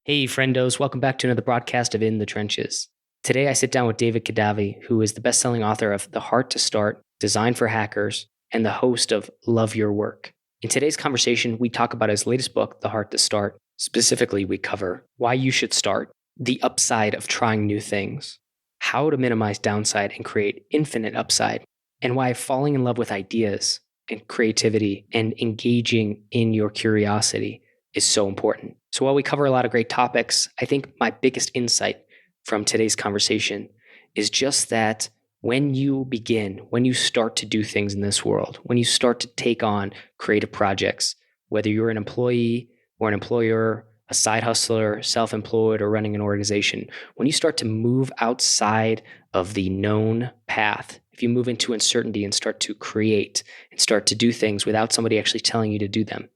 Hey, friendos, welcome back to another broadcast of In the Trenches. Today, I sit down with David Kadavy, who is the best-selling author of The Heart to Start, Design for Hackers, and the host of Love Your Work. In today's conversation, we talk about his latest book, The Heart to Start. Specifically, we cover why you should start, the upside of trying new things, how to minimize downside and create infinite upside, and why falling in love with ideas and creativity and engaging in your curiosity is so important. So while we cover a lot of great topics, I think my biggest insight from today's conversation is just that when you begin, when you start to do things in this world, when you start to take on creative projects, whether you're an employee or an employer, a side hustler, self-employed, or running an organization, when you start to move outside of the known path, if you move into uncertainty and start to create and start to do things without somebody actually telling you to do them,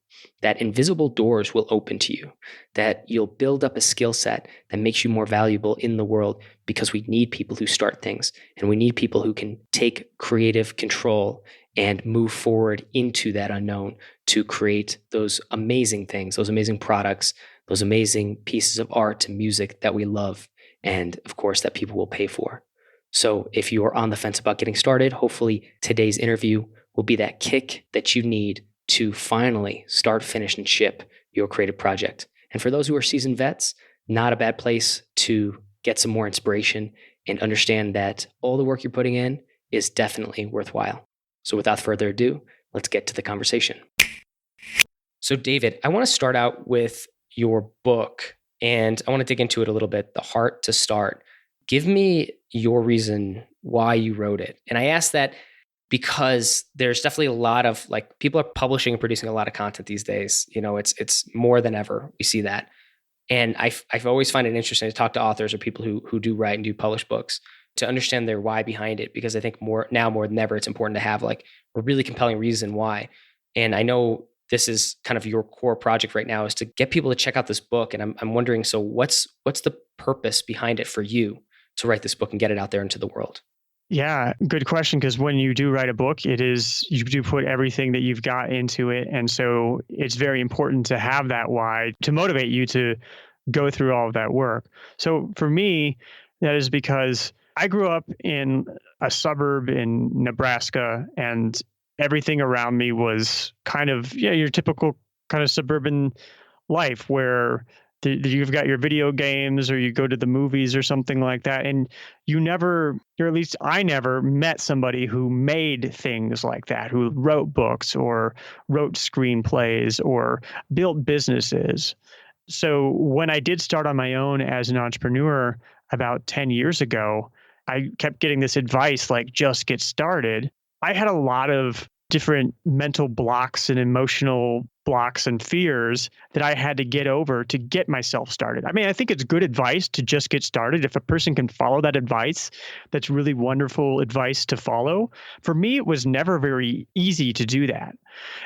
that invisible doors will open to you, that you'll build up a skill set that makes you more valuable in the world, because we need people who start things, and we need people who can take creative control and move forward into that unknown to create those amazing things, those amazing products, those amazing pieces of art and music that we love, and of course that people will pay for. So if you are on the fence about getting started, hopefully today's interview will be that kick that you need to finally start, finish, and ship your creative project. And for those who are seasoned vets, not a bad place to get some more inspiration and understand that all the work you're putting in is definitely worthwhile. So without further ado, let's get to the conversation. So David, I want to start out with your book, and I want to dig into it a little bit, The Heart to Start. Give me your reason why you wrote it. And I ask that because there's definitely a lot of people are publishing and producing a lot of content these days. You know, it's more than ever. We see that. And I've always find it interesting to talk to authors or people who do write and do publish books to understand their why behind it, because I think more than ever, it's important to have a really compelling reason why. And I know this is kind of your core project right now, is to get people to check out this book. And I'm wondering, so what's the purpose behind it for you to write this book and get it out there into the world? Yeah, good question. Because when you do write a book, you do put everything that you've got into it. And so it's very important to have that why to motivate you to go through all of that work. So for me, that is because I grew up in a suburb in Nebraska, and everything around me was kind of, your typical kind of suburban life where you've got your video games, or you go to the movies or something like that. And you never, or at least I never met somebody who made things like that, who wrote books or wrote screenplays or built businesses. So when I did start on my own as an entrepreneur about 10 years ago, I kept getting this advice like, just get started. I had a lot of different mental blocks and emotional blocks and fears that I had to get over to get myself started. I mean, I think it's good advice to just get started. If a person can follow that advice, that's really wonderful advice to follow. For me, it was never very easy to do that.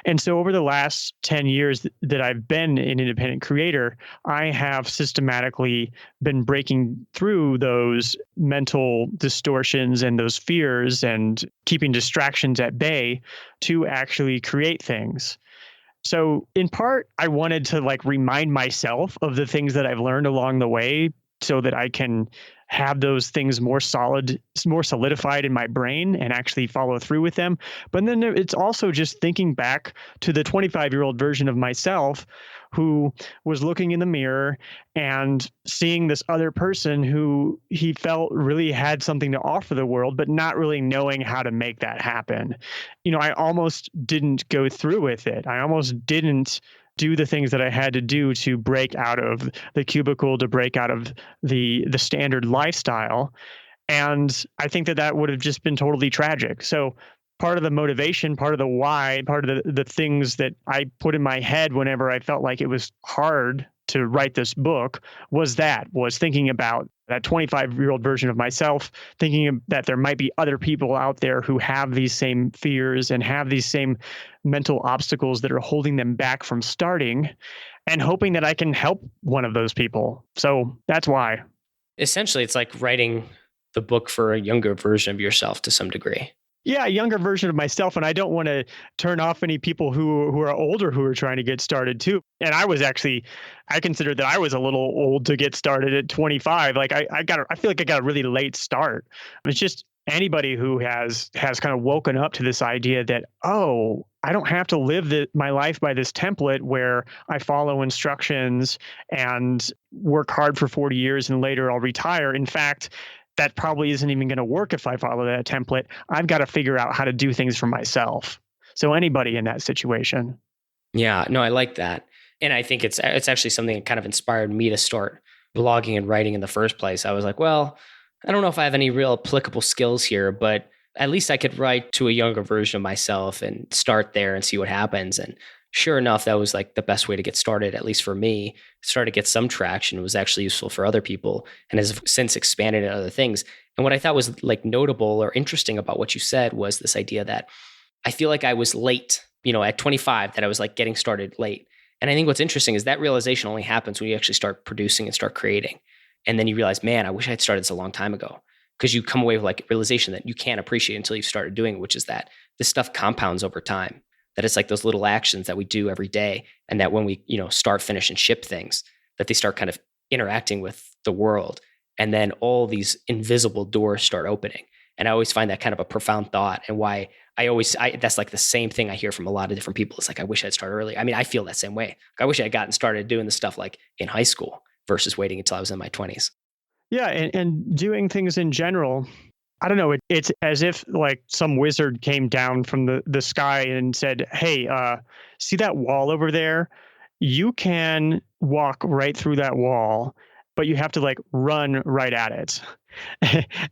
And so over the last 10 years that I've been an independent creator, I have systematically been breaking through those mental distortions and those fears and keeping distractions at bay to actually create things. So in part, I wanted to remind myself of the things that I've learned along the way so that I can have those things more solidified in my brain and actually follow through with them. But then it's also just thinking back to the 25-year-old version of myself who was looking in the mirror and seeing this other person who he felt really had something to offer the world, but not really knowing how to make that happen. I almost didn't go through with it. I almost didn't do the things that I had to do to break out of the cubicle, to break out of the standard lifestyle. And I think that would have just been totally tragic. So part of the motivation, part of the why, part of the things that I put in my head whenever I felt like it was hard to write this book was thinking about that 25-year-old version of myself, thinking that there might be other people out there who have these same fears and have these same mental obstacles that are holding them back from starting, and hoping that I can help one of those people. So that's why. Essentially, it's like writing the book for a younger version of yourself to some degree. Yeah, a younger version of myself, and I don't want to turn off any people who are older who are trying to get started too. And I was actually, I consider that I was a little old to get started at 25. Like I feel like I got a really late start. It's just anybody who has kind of woken up to this idea that, oh, I don't have to live my life by this template where I follow instructions and work hard for 40 years and later I'll retire. In fact, that probably isn't even going to work if I follow that template. I've got to figure out how to do things for myself. So anybody in that situation. Yeah, no, I like that. And I think it's actually something that kind of inspired me to start blogging and writing in the first place. I was like, well, I don't know if I have any real applicable skills here, but at least I could write to a younger version of myself and start there and see what happens. And sure enough, that was like the best way to get started, at least for me. Started to get some traction. It was actually useful for other people and has since expanded into other things. And what I thought was like notable or interesting about what you said was this idea that I feel like I was late, at 25, that I was like getting started late. And I think what's interesting is that realization only happens when you actually start producing and start creating. And then you realize, man, I wish I had started this a long time ago. Because you come away with like realization that you can't appreciate until you've started doing it, which is that this stuff compounds over time. That it's like those little actions that we do every day. And that when we, start, finish, and ship things, that they start kind of interacting with the world. And then all these invisible doors start opening. And I always find that kind of a profound thought, and why that's like the same thing I hear from a lot of different people. It's like, I wish I'd started early. I mean, I feel that same way. Like, I wish I had gotten started doing this stuff like in high school versus waiting until I was in my 20s. Yeah, and doing things in general. I don't know. It's as if like some wizard came down from the sky and said, "Hey, see that wall over there? You can walk right through that wall, but you have to like run right at it."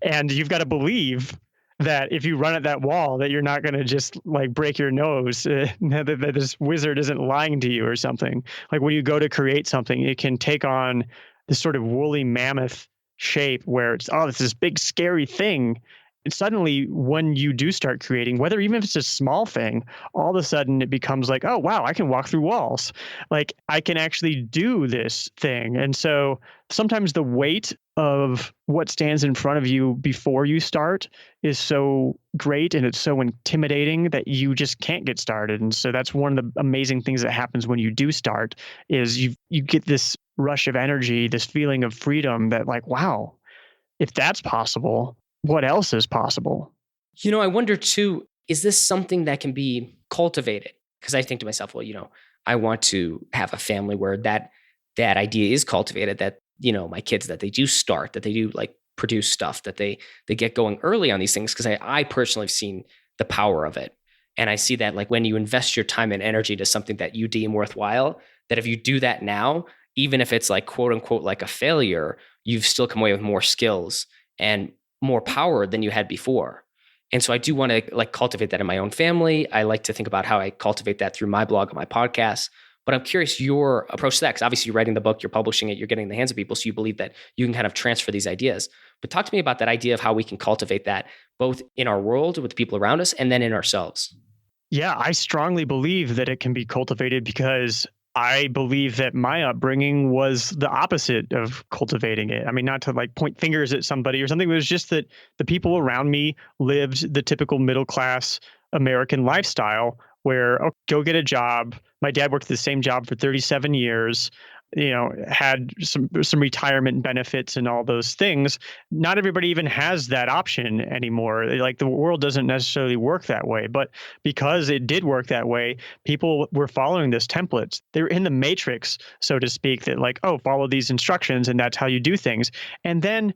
And you've got to believe that if you run at that wall, that you're not going to just like break your nose, that this wizard isn't lying to you or something. Like when you go to create something, it can take on this sort of woolly mammoth shape where it's, oh, it's this big scary thing. And suddenly, when you do start creating, whether even if it's a small thing, all of a sudden it becomes like, oh, wow, I can walk through walls. Like I can actually do this thing. And so sometimes the weight of what stands in front of you before you start is so great and it's so intimidating that you just can't get started. And so that's one of the amazing things that happens when you do start is you get this rush of energy, this feeling of freedom that like, wow, if that's possible, what else is possible? I wonder too, is this something that can be cultivated? Because I think to myself, well, I want to have a family where that idea is cultivated, that, my kids, that they do start, that they do like produce stuff, that they get going early on these things. Because I personally have seen the power of it. And I see that like when you invest your time and energy to something that you deem worthwhile, that if you do that now, even if it's like quote unquote like a failure, you've still come away with more skills and more power than you had before. And so I do want to like cultivate that in my own family. I like to think about how I cultivate that through my blog and my podcast. But I'm curious your approach to that, because obviously you're writing the book, you're publishing it, you're getting in the hands of people. So you believe that you can kind of transfer these ideas. But talk to me about that idea of how we can cultivate that both in our world with the people around us and then in ourselves. Yeah, I strongly believe that it can be cultivated because I believe that my upbringing was the opposite of cultivating it. I mean, not to like point fingers at somebody or something, it was just that the people around me lived the typical middle class American lifestyle where, oh, go get a job. My dad worked the same job for 37 years, had some retirement benefits and all those things. Not everybody even has that option anymore. Like the world doesn't necessarily work that way, but because it did work that way, people were following this templates. They were in the matrix, so to speak, that like, oh, follow these instructions and that's how you do things. And then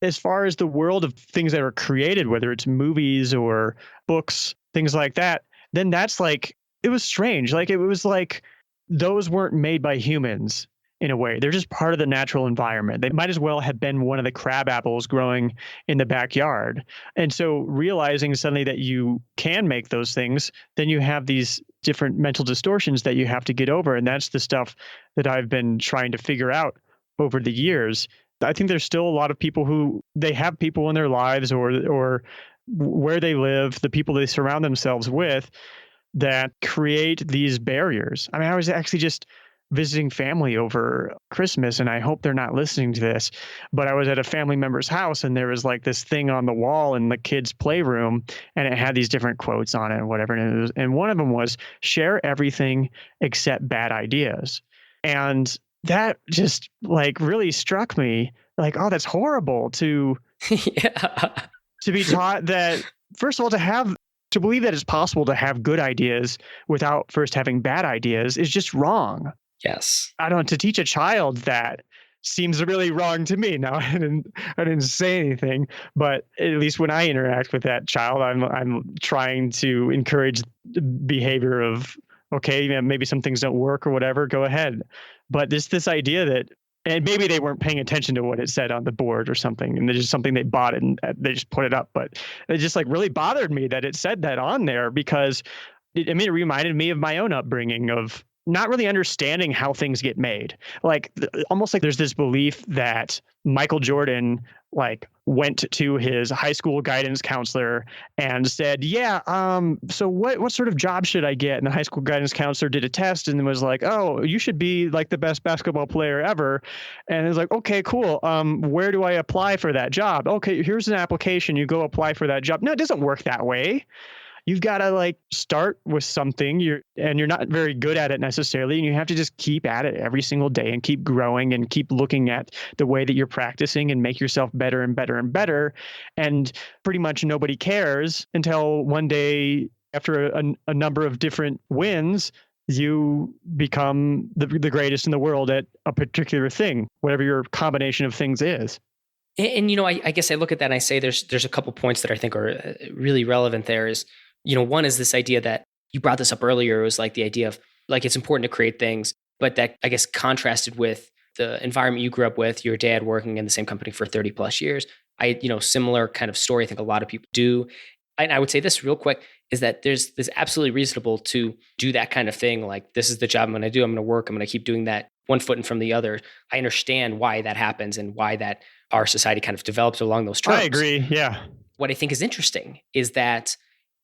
as far as the world of things that are created, whether it's movies or books, things like that, then that's like, it was strange. Like it was like those weren't made by humans in a way. They're just part of the natural environment. They might as well have been one of the crab apples growing in the backyard. And so realizing suddenly that you can make those things, then you have these different mental distortions that you have to get over. And that's the stuff that I've been trying to figure out over the years. I think there's still a lot of people who they have people in their lives or where they live, the people they surround themselves with that create these barriers. I mean, I was actually just visiting family over Christmas, and I hope they're not listening to this, but I was at a family member's house and there was like this thing on the wall in the kids' playroom and it had these different quotes on it and whatever. And one of them was share everything except bad ideas. And that just like really struck me like, oh, that's horrible Yeah. to be taught that, first of all, to believe that it's possible to have good ideas without first having bad ideas is just wrong. Yes. I don't know, to teach a child that seems really wrong to me. Now, I didn't say anything, but at least when I interact with that child, I'm trying to encourage the behavior of, okay, yeah, maybe some things don't work or whatever, go ahead. But this idea that, and maybe they weren't paying attention to what it said on the board or something, and there's just something they bought and they just put it up. But it just like really bothered me that it said that on there because it reminded me of my own upbringing of not really understanding how things get made. Like almost like there's this belief that Michael Jordan like went to his high school guidance counselor and said, "Yeah, so what sort of job should I get?" And the high school guidance counselor did a test and was like, "Oh, you should be like the best basketball player ever." And it's like, "Okay, cool. Where do I apply for that job?" "Okay, here's an application. You go apply for that job." No, it doesn't work that way. You've got to like start with something you're not very good at it necessarily, and you have to just keep at it every single day and keep growing and keep looking at the way that you're practicing and make yourself better and better and better. And pretty much nobody cares until one day after a number of different wins you become the greatest in the world at a particular thing, whatever your combination of things is. And I guess I look at that and I say there's a couple points that I think are really relevant there is, one is this idea that you brought this up earlier. It was like the idea of like it's important to create things, but that I guess contrasted with the environment you grew up with, your dad working in the same company for 30 plus years. Similar kind of story. I think a lot of people do. And I would say this real quick is that there's absolutely reasonable to do that kind of thing. Like this is the job I'm going to do. I'm going to work. I'm going to keep doing that one foot in from the other. I understand why that happens and why that our society kind of develops along those terms. I agree. Yeah. What I think is interesting is that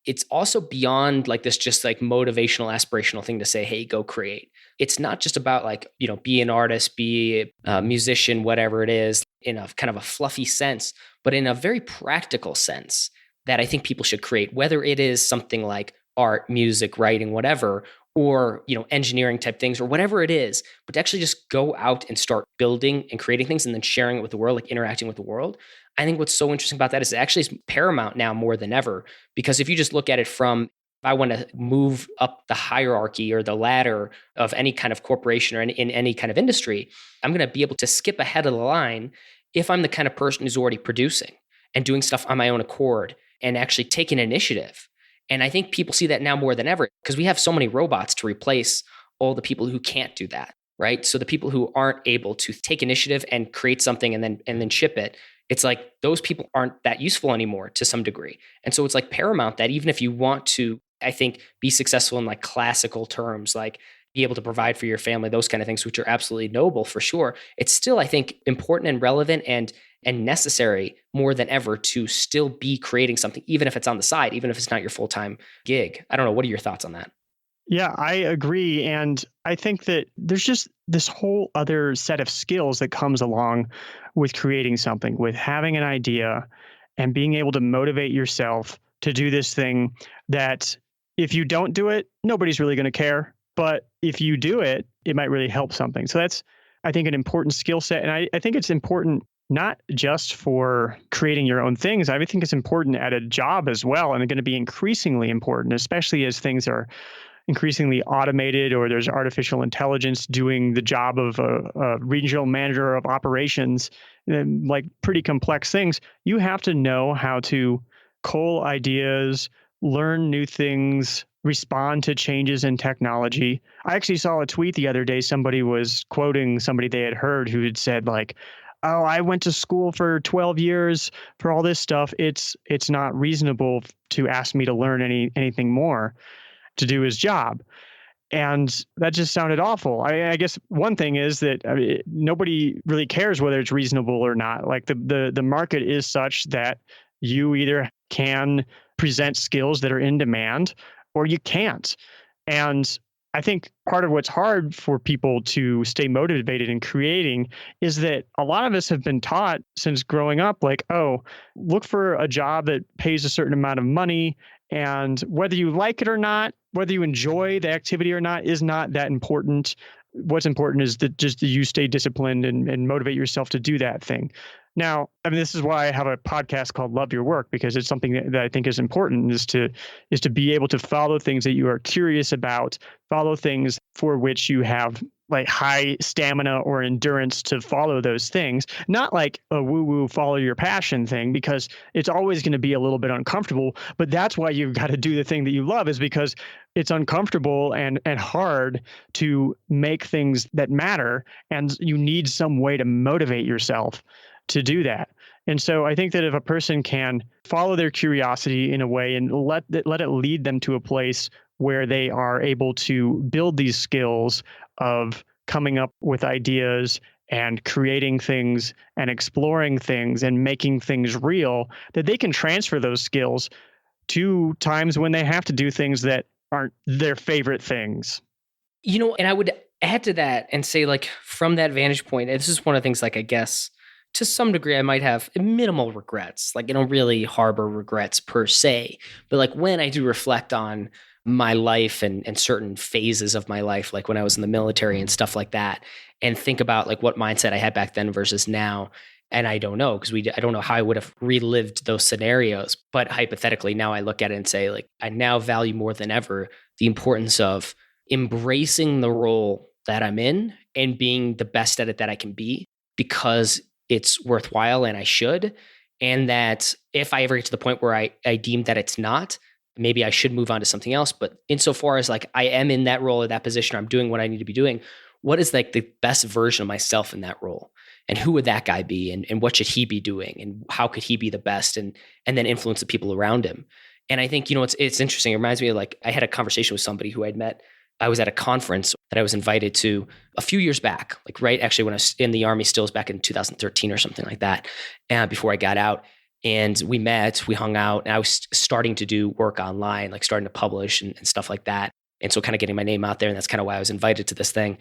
it's also beyond like this just like motivational, aspirational thing to say, hey, go create. It's not just about like, be an artist, be a musician, whatever it is, in a kind of a fluffy sense, but in a very practical sense that I think people should create, whether it is something like art, music, writing, whatever, or engineering type things or whatever it is, but to actually just go out and start building and creating things and then sharing it with the world, like interacting with the world. I think what's so interesting about that is it actually is paramount now more than ever, because if you just look at it from, if I want to move up the hierarchy or the ladder of any kind of corporation or in any kind of industry, I'm going to be able to skip ahead of the line if I'm the kind of person who's already producing and doing stuff on my own accord and actually taking initiative. And I think people see that now more than ever because we have so many robots to replace all the people who can't do that, right? So the people who aren't able to take initiative and create something and then ship it, it's like those people aren't that useful anymore to some degree. And so it's like paramount that even if you want to, I think, be successful in like classical terms, like be able to provide for your family, those kind of things, which are absolutely noble for sure. It's still, I think, important and relevant and necessary more than ever to still be creating something, even if it's on the side, even if it's not your full-time gig. I don't know. What are your thoughts on that? Yeah, I agree. And I think that there's just this whole other set of skills that comes along with creating something, with having an idea and being able to motivate yourself to do this thing that if you don't do it, nobody's really going to care. But if you do it, it might really help something. So that's, I think, an important skill set. And I think it's important not just for creating your own things. I think it's important at a job as well, and going to be increasingly important, especially as things are increasingly automated or there's artificial intelligence doing the job of a regional manager of operations, and like pretty complex things. You have to know how to cull ideas, learn new things, respond to changes in technology. I actually saw a tweet the other day. Somebody was quoting somebody they had heard who had said like, "Oh, I went to school for 12 years for all this stuff. It's not reasonable to ask me to learn anything more to do his job." And that just sounded awful. I guess one thing is that nobody really cares whether it's reasonable or not. Like the market is such that you either can present skills that are in demand or you can't. And I think part of what's hard for people to stay motivated in creating is that a lot of us have been taught since growing up, like, oh, look for a job that pays a certain amount of money. And whether you like it or not, whether you enjoy the activity or not, is not that important. What's important is that just you stay disciplined and motivate yourself to do that thing. Now, I mean, this is why I have a podcast called Love Your Work, because it's something that I think is important is to be able to follow things that you are curious about, follow things for which you have like high stamina or endurance to follow those things, not like a woo woo follow your passion thing, because it's always going to be a little bit uncomfortable. But that's why you've got to do the thing that you love, is because it's uncomfortable and hard to make things that matter. And you need some way to motivate yourself to do that. And so I think that if a person can follow their curiosity in a way and let it lead them to a place where they are able to build these skills of coming up with ideas and creating things and exploring things and making things real, that they can transfer those skills to times when they have to do things that aren't their favorite things. And I would add to that and say, like, from that vantage point, and this is one of the things, like, I guess to some degree, I might have minimal regrets. Like, I don't really harbor regrets per se, but like when I do reflect on my life and certain phases of my life, like when I was in the military and stuff like that, and think about like what mindset I had back then versus now. And I don't know, because I don't know how I would have relived those scenarios. But hypothetically, now I look at it and say, like, I now value more than ever the importance of embracing the role that I'm in and being the best at it that I can be, because it's worthwhile and I should. And that if I ever get to the point where I deem that it's not, maybe I should move on to something else. But insofar as like I am in that role or that position, I'm doing what I need to be doing, what is like the best version of myself in that role? And who would that guy be? And what should he be doing? And how could he be the best? And then influence the people around him. And I think, it's interesting. It reminds me of, like, I had a conversation with somebody who I'd met. I was at a conference that I was invited to a few years back, like right actually when I was in the Army, still was back in 2013 or something like that, and before I got out. And we met, we hung out, and I was starting to do work online, like starting to publish and stuff like that. And so kind of getting my name out there. And that's kind of why I was invited to this thing.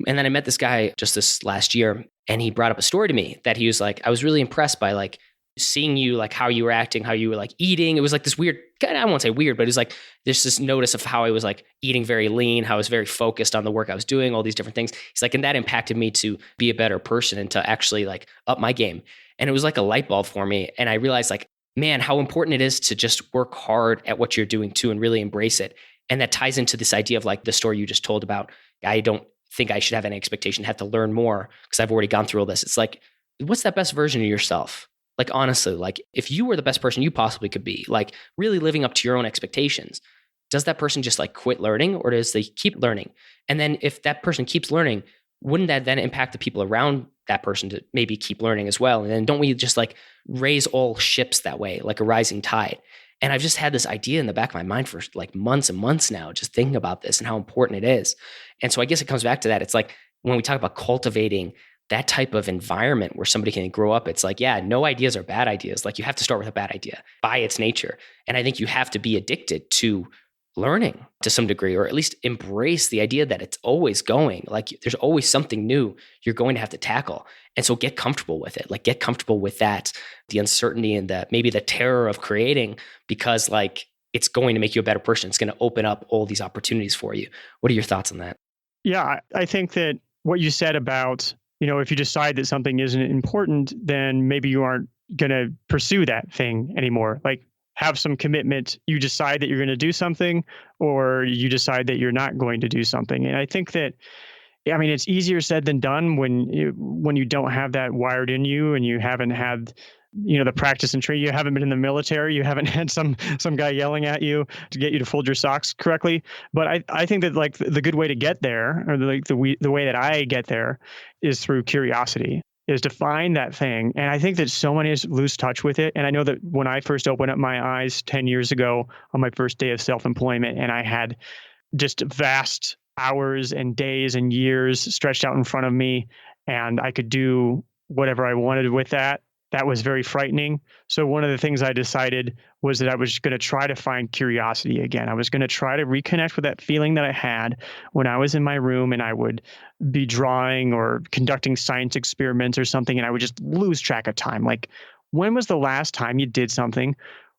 And then I met this guy just this last year, and he brought up a story to me that he was like, I was really impressed by like seeing you, like how you were acting, how you were like eating. It was like this weird, I won't say weird, but it was like there's this notice of how I was like eating very lean, how I was very focused on the work I was doing, all these different things. He's like, and that impacted me to be a better person and to actually like up my game. And it was like a light bulb for me. And I realized, like, man, how important it is to just work hard at what you're doing too and really embrace it. And that ties into this idea of like the story you just told about. I don't think I should have any expectation, have to learn more because I've already gone through all this. It's like, what's that best version of yourself? Like, honestly, like if you were the best person you possibly could be, like really living up to your own expectations, does that person just like quit learning, or does they keep learning? And then if that person keeps learning, wouldn't that then impact the people around that person to maybe keep learning as well? And then don't we just like raise all ships that way, like a rising tide? And I've just had this idea in the back of my mind for like months and months now, just thinking about this and how important it is. And so I guess it comes back to that. It's like when we talk about cultivating that type of environment where somebody can grow up, it's like, yeah, no ideas are bad ideas. Like you have to start with a bad idea by its nature. And I think you have to be addicted to learning to some degree, or at least embrace the idea that it's always going. Like there's always something new you're going to have to tackle. And so get comfortable with it. Like get comfortable with that, the uncertainty and the maybe the terror of creating, because like it's going to make you a better person. It's going to open up all these opportunities for you. What are your thoughts on that? Yeah, I think that what you said about, if you decide that something isn't important, then maybe you aren't going to pursue that thing anymore. Like have some commitment. You decide that you're going to do something, or you decide that you're not going to do something. And I think that, I mean, it's easier said than done when you don't have that wired in you, and you haven't had, the practice and training. You haven't been in the military. You haven't had some guy yelling at you to get you to fold your socks correctly. But I think that like the good way to get there, or the way that I get there, is through curiosity, is to find that thing. And I think that so many of us lose touch with it. And I know that when I first opened up my eyes 10 years ago on my first day of self-employment, and I had just vast hours and days and years stretched out in front of me, and I could do whatever I wanted with that that was very frightening. So one of the things I decided was that I was going to try to find curiosity again. I was going to try to reconnect with that feeling that I had when I was in my room and I would be drawing or conducting science experiments or something, and I would just lose track of time. Like, when was the last time you did something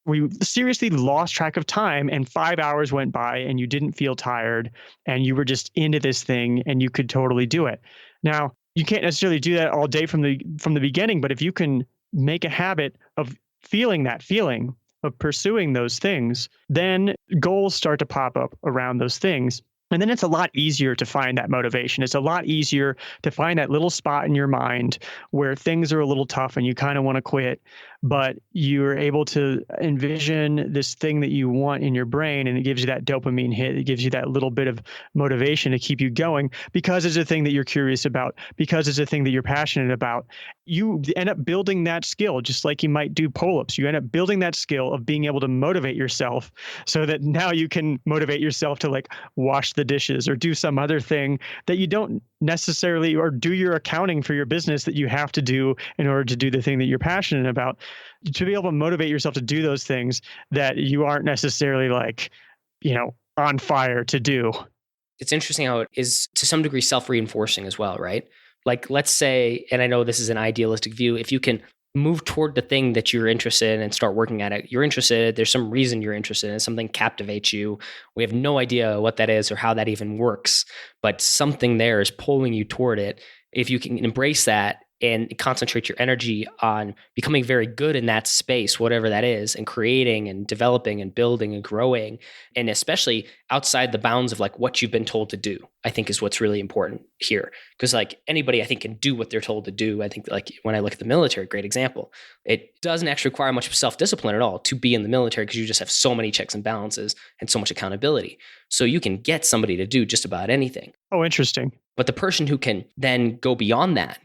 where you seriously lost track of time and 5 hours went by and you didn't feel tired and you were just into this thing and you could totally do it? Now, you can't necessarily do that all day from the beginning, but if you can make a habit of feeling that feeling, of pursuing those things, then goals start to pop up around those things. And then it's a lot easier to find that motivation. It's a lot easier to find that little spot in your mind where things are a little tough and you kind of want to quit, but you're able to envision this thing that you want in your brain, and it gives you that dopamine hit. It gives you that little bit of motivation to keep you going because it's a thing that you're curious about, because it's a thing that you're passionate about. You end up building that skill, just like you might do pull-ups. You end up building that skill of being able to motivate yourself so that now you can motivate yourself to like wash the dishes or do some other thing that you don't necessarily, or do your accounting for your business that you have to do in order to do the thing that you're passionate about. To be able to motivate yourself to do those things that you aren't necessarily like, on fire to do. It's interesting how it is to some degree self-reinforcing as well, right? Like, let's say, and I know this is an idealistic view, if you can move toward the thing that you're interested in and start working at it, you're interested, there's some reason you're interested in, something captivates you. We have no idea what that is or how that even works, but something there is pulling you toward it. If you can embrace that and concentrate your energy on becoming very good in that space, whatever that is, and creating and developing and building and growing, and especially outside the bounds of like what you've been told to do, I think is what's really important here. Because like anybody, I think, can do what they're told to do. I think like when I look at the military, great example, it doesn't actually require much self-discipline at all to be in the military because you just have so many checks and balances and so much accountability. So you can get somebody to do just about anything. Oh, interesting. But the person who can then go beyond that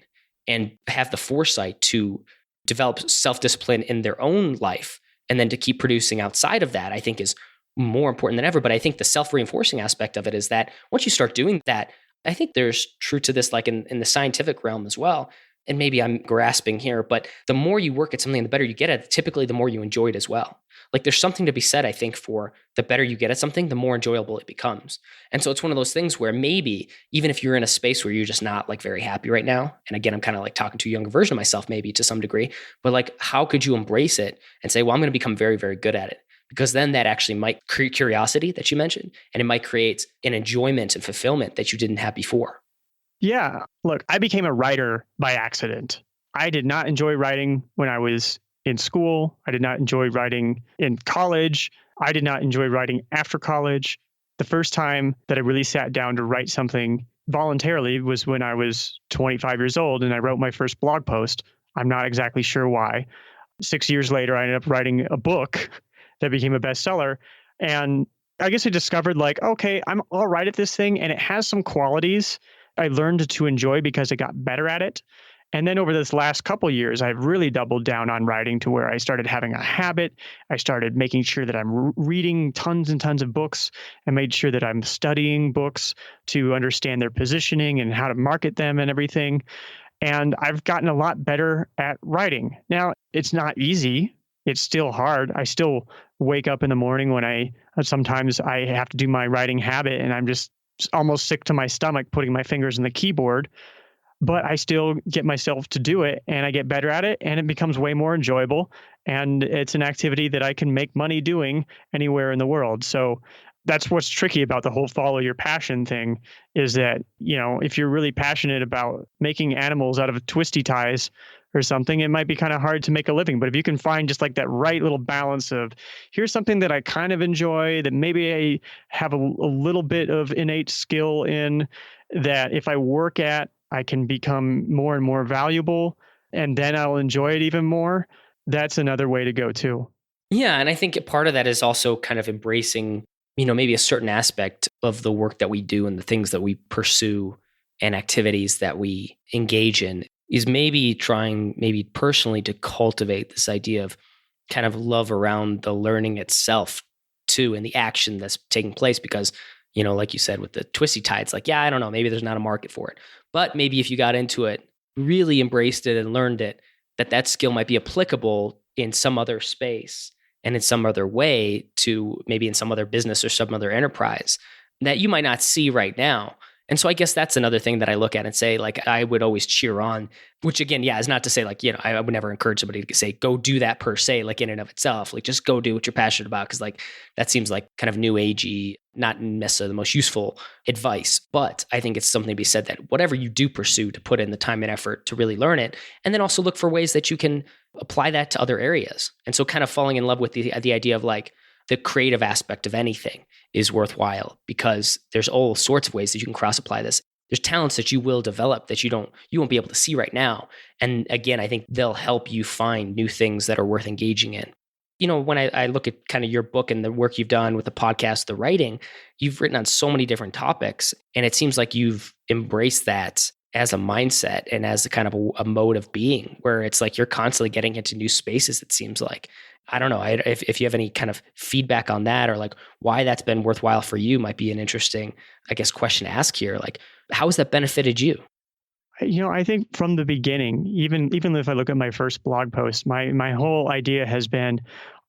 and have the foresight to develop self-discipline in their own life and then to keep producing outside of that, I think is more important than ever. But I think the self-reinforcing aspect of it is that once you start doing that, I think there's truth to this, like in the scientific realm as well. And maybe I'm grasping here, but the more you work at something, the better you get at it, typically the more you enjoy it as well. Like there's something to be said, I think, for the better you get at something, the more enjoyable it becomes. And so it's one of those things where maybe even if you're in a space where you're just not like very happy right now, and again, I'm kind of like talking to a younger version of myself, maybe to some degree, but like, how could you embrace it and say, well, I'm going to become very, very good at it? Because then that actually might create curiosity that you mentioned, and it might create an enjoyment and fulfillment that you didn't have before. Yeah. Look, I became a writer by accident. I did not enjoy writing when I was in school. I did not enjoy writing in college. I did not enjoy writing after college. The first time that I really sat down to write something voluntarily was when I was 25 years old and I wrote my first blog post. I'm not exactly sure why. 6 years later, I ended up writing a book that became a bestseller. And I guess I discovered like, okay, I'm all right at this thing and it has some qualities I learned to enjoy because I got better at it. And then over this last couple of years, I've really doubled down on writing to where I started having a habit. I started making sure that I'm reading tons and tons of books and made sure that I'm studying books to understand their positioning and how to market them and everything. And I've gotten a lot better at writing. Now, it's not easy. It's still hard. I still wake up in the morning when sometimes I have to do my writing habit and I'm just almost sick to my stomach putting my fingers in the keyboard, but I still get myself to do it and I get better at it and it becomes way more enjoyable. And it's an activity that I can make money doing anywhere in the world. So that's what's tricky about the whole follow your passion thing is that, if you're really passionate about making animals out of twisty ties or something, it might be kind of hard to make a living. But if you can find just like that right little balance of here's something that I kind of enjoy, that maybe I have a little bit of innate skill in, that if I work at, I can become more and more valuable and then I'll enjoy it even more. That's another way to go too. Yeah. And I think part of that is also kind of embracing, maybe a certain aspect of the work that we do and the things that we pursue and activities that we engage in is maybe trying, maybe personally, to cultivate this idea of kind of love around the learning itself too, and the action that's taking place. Because, like you said, with the twisty tie, it's like, yeah, I don't know, maybe there's not a market for it. But maybe if you got into it, really embraced it and learned it, that skill might be applicable in some other space and in some other way to maybe in some other business or some other enterprise that you might not see right now. And so I guess that's another thing that I look at and say, like, I would always cheer on, which again, yeah, is not to say like, I would never encourage somebody to say, go do that per se, like in and of itself, like just go do what you're passionate about. Cause like that seems like kind of new agey, not necessarily the most useful advice, but I think it's something to be said that whatever you do pursue, to put in the time and effort to really learn it, and then also look for ways that you can apply that to other areas. And so kind of falling in love with the idea of like the creative aspect of anything is worthwhile because there's all sorts of ways that you can cross apply this. There's talents that you will develop that you won't be able to see right now. And again, I think they'll help you find new things that are worth engaging in. When I look at kind of your book and the work you've done with the podcast, the writing, you've written on so many different topics. And it seems like you've embraced that as a mindset and as a kind of a mode of being where it's like you're constantly getting into new spaces, it seems like. I don't know if you have any kind of feedback on that or like why that's been worthwhile for you might be an interesting, I guess, question to ask here. Like, how has that benefited you? I think from the beginning, even if I look at my first blog post, my whole idea has been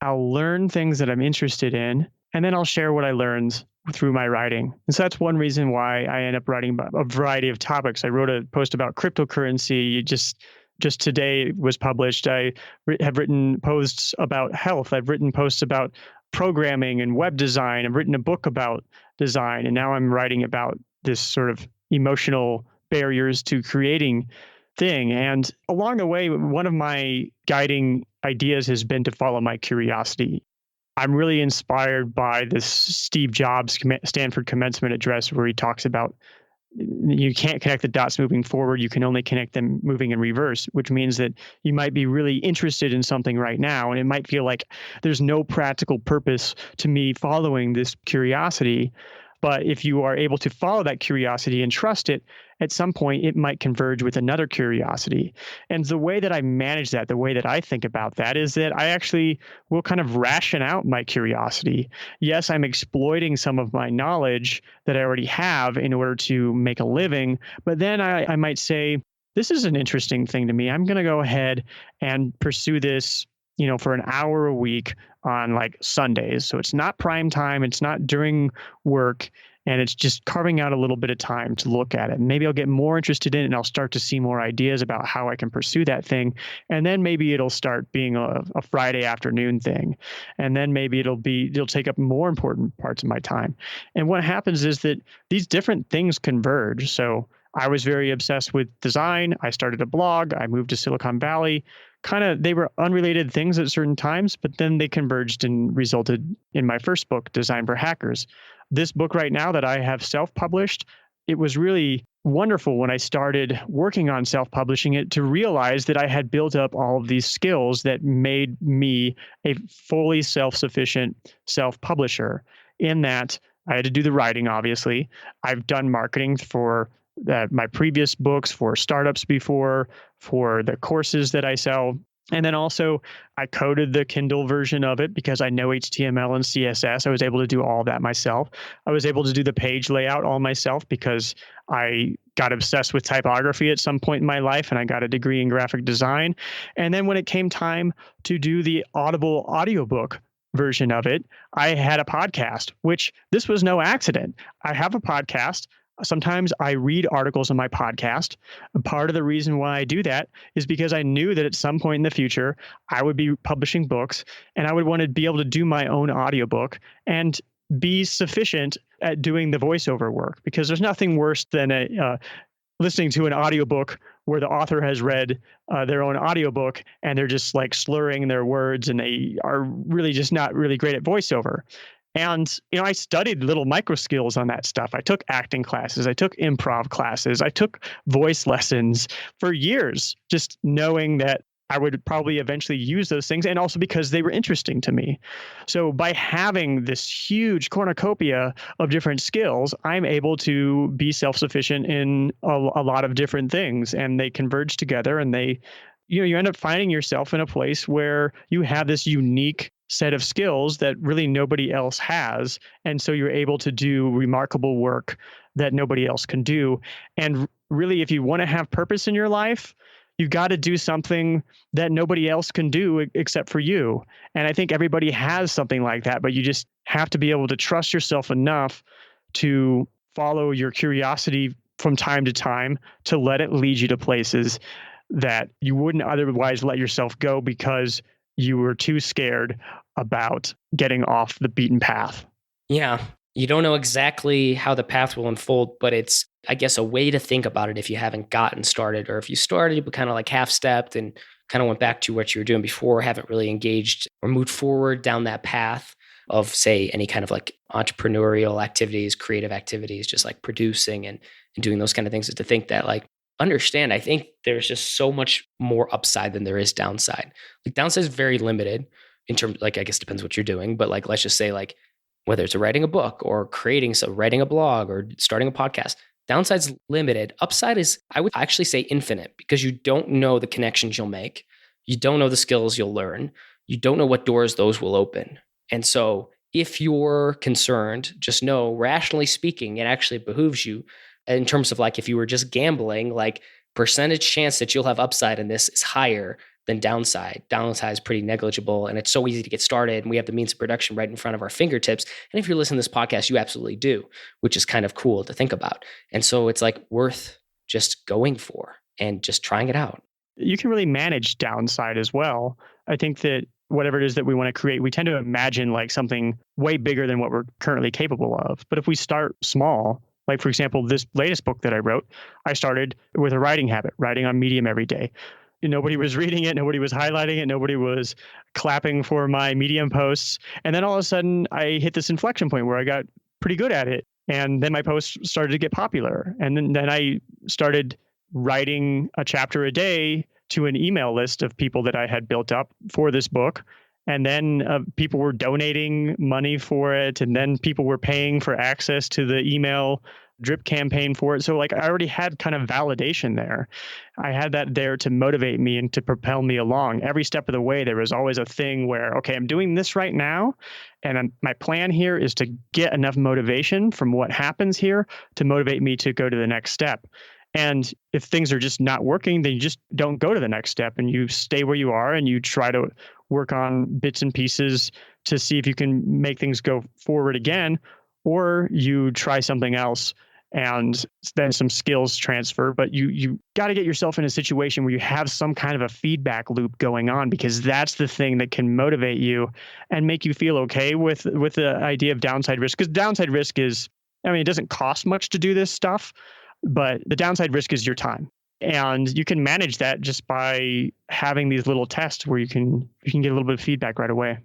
I'll learn things that I'm interested in, and then I'll share what I learned through my writing. And so that's one reason why I end up writing about a variety of topics. I wrote a post about cryptocurrency just today was published. I have written posts about health. I've written posts about programming and web design. I've written a book about design, and now I'm writing about this sort of emotional barriers to creating thing. And along the way, one of my guiding ideas has been to follow my curiosity. I'm really inspired by this Steve Jobs Stanford commencement address where he talks about you can't connect the dots moving forward. You can only connect them moving in reverse, which means that you might be really interested in something right now. And it might feel like there's no practical purpose to me following this curiosity. But if you are able to follow that curiosity and trust it, at some point it might converge with another curiosity. And the way that I manage that, the way that I think about that is that I actually will kind of ration out my curiosity. Yes, I'm exploiting some of my knowledge that I already have in order to make a living, but then I might say, this is an interesting thing to me. I'm going to go ahead and pursue this, for an hour a week on like Sundays. So it's not prime time, it's not during work, and it's just carving out a little bit of time to look at it. And maybe I'll get more interested in it and I'll start to see more ideas about how I can pursue that thing. And then maybe it'll start being a Friday afternoon thing. And then maybe it'll take up more important parts of my time. And what happens is that these different things converge. So I was very obsessed with design. I started a blog. I moved to Silicon Valley. They were unrelated things at certain times, but then they converged and resulted in my first book, Design for Hackers. This book right now that I have self-published, it was really wonderful when I started working on self-publishing it to realize that I had built up all of these skills that made me a fully self-sufficient self-publisher. In that, I had to do the writing, obviously. I've done marketing for my previous books, for startups before, for the courses that I sell. And then also I coded the Kindle version of it because I know HTML and CSS. I was able to do all that myself. I was able to do the page layout all myself because I got obsessed with typography at some point in my life and I got a degree in graphic design. And then when it came time to do the Audible audiobook version of it, I had a podcast, which this was no accident. I have a podcast. Sometimes I read articles on my podcast. And part of the reason why I do that is because I knew that at some point in the future, I would be publishing books and I would want to be able to do my own audiobook and be sufficient at doing the voiceover work, because there's nothing worse than listening to an audiobook where the author has read their own audiobook and they're just like slurring their words and they are really just not really great at voiceover. And, I studied little micro skills on that stuff. I took acting classes. I took improv classes. I took voice lessons for years, just knowing that I would probably eventually use those things, and also because they were interesting to me. So by having this huge cornucopia of different skills, I'm able to be self-sufficient in a lot of different things, and they converge together, and you end up finding yourself in a place where you have this unique set of skills that really nobody else has. And so you're able to do remarkable work that nobody else can do. And really, if you want to have purpose in your life, you got to do something that nobody else can do except for you. And I think everybody has something like that, but you just have to be able to trust yourself enough to follow your curiosity from time to time, to let it lead you to places that you wouldn't otherwise let yourself go because you were too scared about getting off the beaten path. Yeah. You don't know exactly how the path will unfold, but it's, I guess, a way to think about it if you haven't gotten started, or if you started but kind of like half stepped and kind of went back to what you were doing before, haven't really engaged or moved forward down that path of, say, any kind of like entrepreneurial activities, creative activities, just like producing and doing those kind of things, is to think that like, understand, I think there's just so much more upside than there is downside. Like downside is very limited in terms, like, I guess depends what you're doing, but like, let's just say like, whether it's writing a book or writing a blog or starting a podcast, downside's limited. Upside is, I would actually say, infinite, because you don't know the connections you'll make. You don't know the skills you'll learn. You don't know what doors those will open. And so if you're concerned, just know, rationally speaking, it actually behooves you in terms of like, if you were just gambling, like percentage chance that you'll have upside in this is higher than downside. Downside is pretty negligible, and it's so easy to get started. And we have the means of production right in front of our fingertips. And if you're listening to this podcast, you absolutely do, which is kind of cool to think about. And so it's like worth just going for and just trying it out. You can really manage downside as well. I think that whatever it is that we want to create, we tend to imagine like something way bigger than what we're currently capable of. But if we start small, like for example, this latest book that I wrote, I started with a writing habit, writing on Medium every day. Nobody was reading it. Nobody was highlighting it. Nobody was clapping for my Medium posts. And then all of a sudden I hit this inflection point where I got pretty good at it. And then my posts started to get popular. And then I started writing a chapter a day to an email list of people that I had built up for this book. And then people were donating money for it. And then people were paying for access to the email drip campaign for it. So like I already had kind of validation there. I had that there to motivate me and to propel me along. Every step of the way, there was always a thing where, okay, I'm doing this right now. And my plan here is to get enough motivation from what happens here to motivate me to go to the next step. And if things are just not working, then you just don't go to the next step and you stay where you are and you try to work on bits and pieces to see if you can make things go forward again, or you try something else and then some skills transfer. But you got to get yourself in a situation where you have some kind of a feedback loop going on, because that's the thing that can motivate you and make you feel okay with the idea of downside risk. Because downside risk is, I mean, it doesn't cost much to do this stuff, but the downside risk is your time. And you can manage that just by having these little tests where you can get a little bit of feedback right away.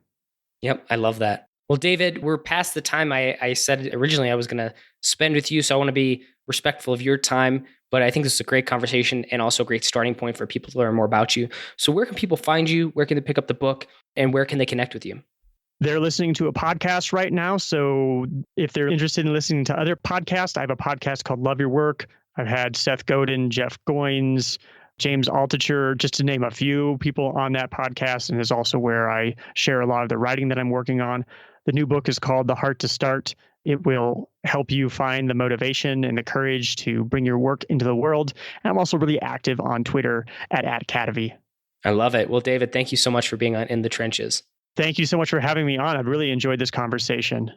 Yep, I love that. Well, David, we're past the time I said originally I was going to spend with you, so I want to be respectful of your time. But I think this is a great conversation and also a great starting point for people to learn more about you. So where can people find you? Where can they pick up the book? And where can they connect with you? They're listening to a podcast right now. So if they're interested in listening to other podcasts, I have a podcast called Love Your Work. I've had Seth Godin, Jeff Goins, James Altucher, just to name a few people on that podcast. And is also where I share a lot of the writing that I'm working on. The new book is called The Heart to Start. It will help you find the motivation and the courage to bring your work into the world. And I'm also really active on Twitter at @Kadavy. I love it. Well, David, thank you so much for being on In the Trenches. Thank you so much for having me on. I've really enjoyed this conversation.